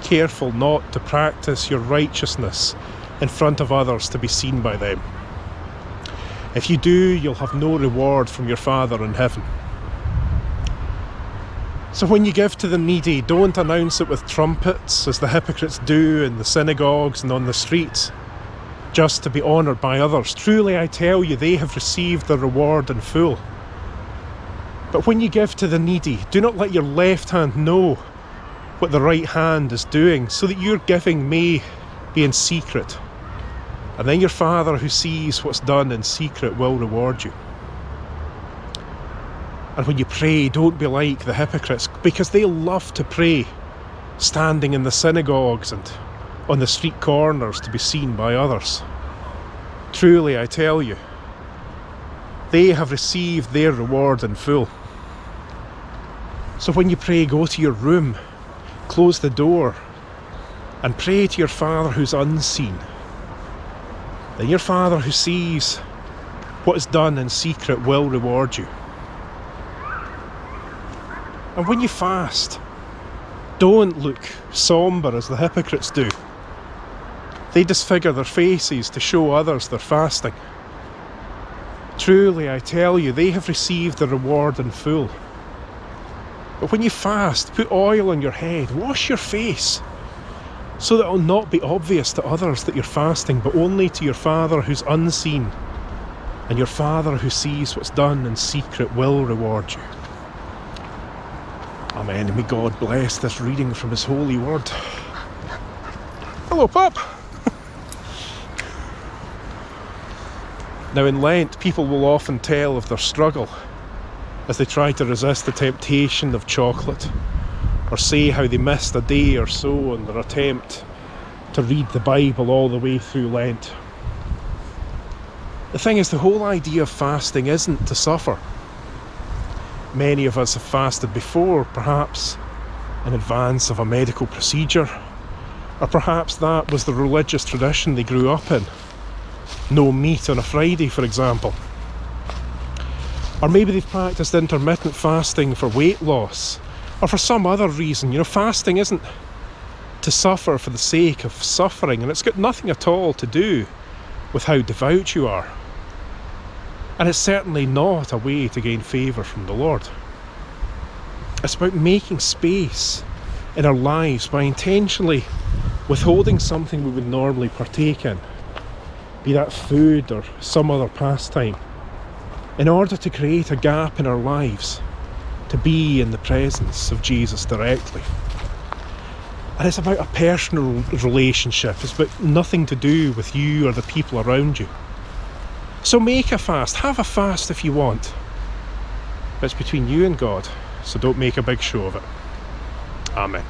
careful not to practice your righteousness in front of others to be seen by them. If you do, you'll have no reward from your Father in heaven. So when you give to the needy, don't announce it with trumpets, as the hypocrites do in the synagogues and on the streets, just to be honoured by others. Truly, I tell you, they have received their reward in full. But when you give to the needy, do not let your left hand know what the right hand is doing, so that your giving may be in secret. And then your Father who sees what's done in secret will reward you. And when you pray, don't be like the hypocrites, because they love to pray, standing in the synagogues and on the street corners to be seen by others. Truly, I tell you, they have received their reward in full. So when you pray, go to your room, close the door, and pray to your Father who's unseen. Then your Father who sees what is done in secret will reward you. And when you fast, don't look sombre as the hypocrites do. They disfigure their faces to show others they're fasting. Truly, I tell you, they have received the reward in full. But when you fast, put oil on your head, wash your face, so that it will not be obvious to others that you're fasting, but only to your Father who's unseen. And your Father who sees what's done in secret will reward you. Amen. And may God bless this reading from His holy word. Hello, pup. Now in Lent, people will often tell of their struggle as they try to resist the temptation of chocolate, or say how they missed a day or so in their attempt to read the Bible all the way through Lent. The thing is, the whole idea of fasting isn't to suffer. Many of us have fasted before, perhaps in advance of a medical procedure, or perhaps that was the religious tradition they grew up in. No meat on a Friday, for example. Or maybe they've practiced intermittent fasting for weight loss, or for some other reason. You know, fasting isn't to suffer for the sake of suffering, and it's got nothing at all to do with how devout you are. And it's certainly not a way to gain favour from the Lord. It's about making space in our lives by intentionally withholding something we would normally partake in, be that food or some other pastime, in order to create a gap in our lives to be in the presence of Jesus directly. And it's about a personal relationship. It's about nothing to do with you or the people around you. So make a fast, have a fast if you want, but it's between you and God, so don't make a big show of it. Amen.